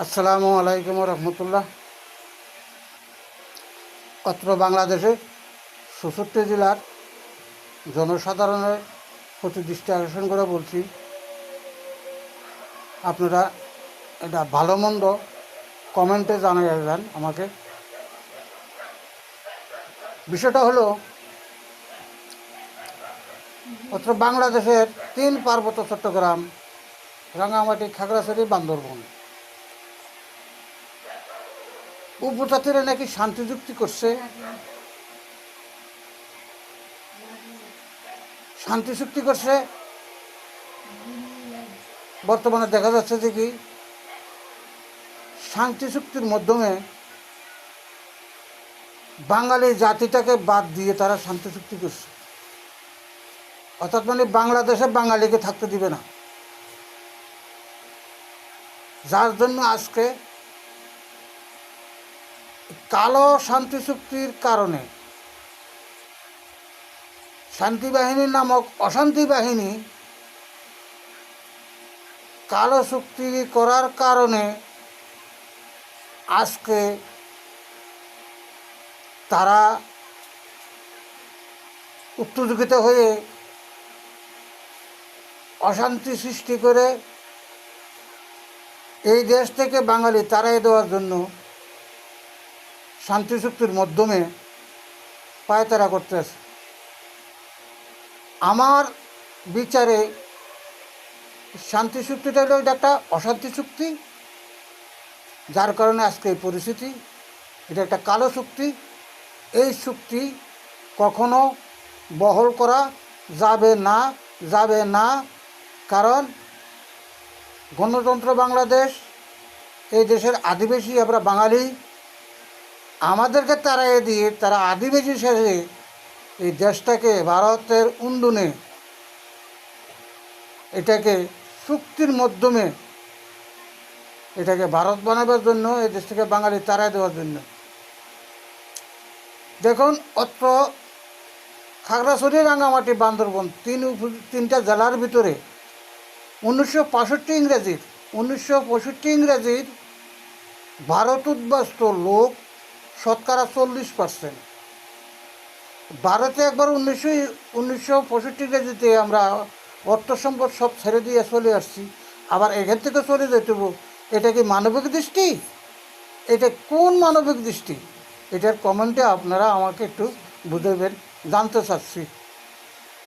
আসসালামু আলাইকুম রহমতুল্লাহ। অত্র বাংলাদেশে ৬৪ জেলার জনসাধারণের প্রতি দৃষ্টি আকর্ষণ করে বলছি, আপনারা এটা ভালো মন্দ কমেন্টে জানিয়ে যান আমাকে। বিষয়টা হলো, অত্র বাংলাদেশের ৩ পার্বত্য চট্টগ্রাম, রাঙামাটি, খাগড়াছড়ি, বান্দরবন উপজাতিরা নাকি শান্তি চুক্তি করছে। শান্তি চুক্তি করছে। বর্তমানে দেখা যাচ্ছে যে কি শান্তি চুক্তির মাধ্যমে বাঙালি জাতিটাকে বাদ দিয়ে তারা শান্তি চুক্তি করছে। অর্থাৎ মানে বাংলাদেশে বাঙালিকে থাকতে দিবে না, যার জন্য আজকে কালো শান্তি চুক্তির কারণে শান্তি বাহিনী নামক অশান্তি বাহিনী কালো চুক্তি করার কারণে আজকে তারা উত্তেজিত হয়ে অশান্তি সৃষ্টি করে এই দেশ থেকে বাঙালি তাড়াই দেওয়ার জন্য শান্তি চুক্তির মাধ্যমে পায়তারা করতেছে। আমার বিচারে শান্তি চুক্তিটা হলো এটা একটা অশান্তি চুক্তি, যার কারণে আজকে এই পরিস্থিতি। এটা একটা কালো চুক্তি। এই চুক্তি কখনো বহাল করা যাবে না। কারণ গণতন্ত্র বাংলাদেশ, এই দেশের আদিবাসী আমরা বাঙালি, আমাদেরকে তাড়াইয়ে দিয়ে তারা আদিবাসী সেজে এই দেশটাকে ভারতের উন্নয়নে এটাকে চুক্তির মাধ্যমে এটাকে ভারত বানাবার জন্য, এই দেশটাকে বাঙালি তাড়াই দেওয়ার জন্য। দেখুন, অত্র খাগড়াছড়ি, রাঙামাটি, বান্দরবন তিনটা জেলার ভিতরে 1965 ইংরেজির ভারত উদ্বাস্ত লোক শতকরা 40%। ভারতে একবার 1965 ইংরেজিতে আমরা অর্থ সম্পদ সব ছেড়ে দিয়ে চলে আসছি, আবার এখান থেকে চলে যেতে। এটা কি মানবিক দৃষ্টি? এটা কোন মানবিক দৃষ্টি? এটার কমেন্টে আপনারা আমাকে একটু বুঝাবেন, জানতে চাচ্ছি।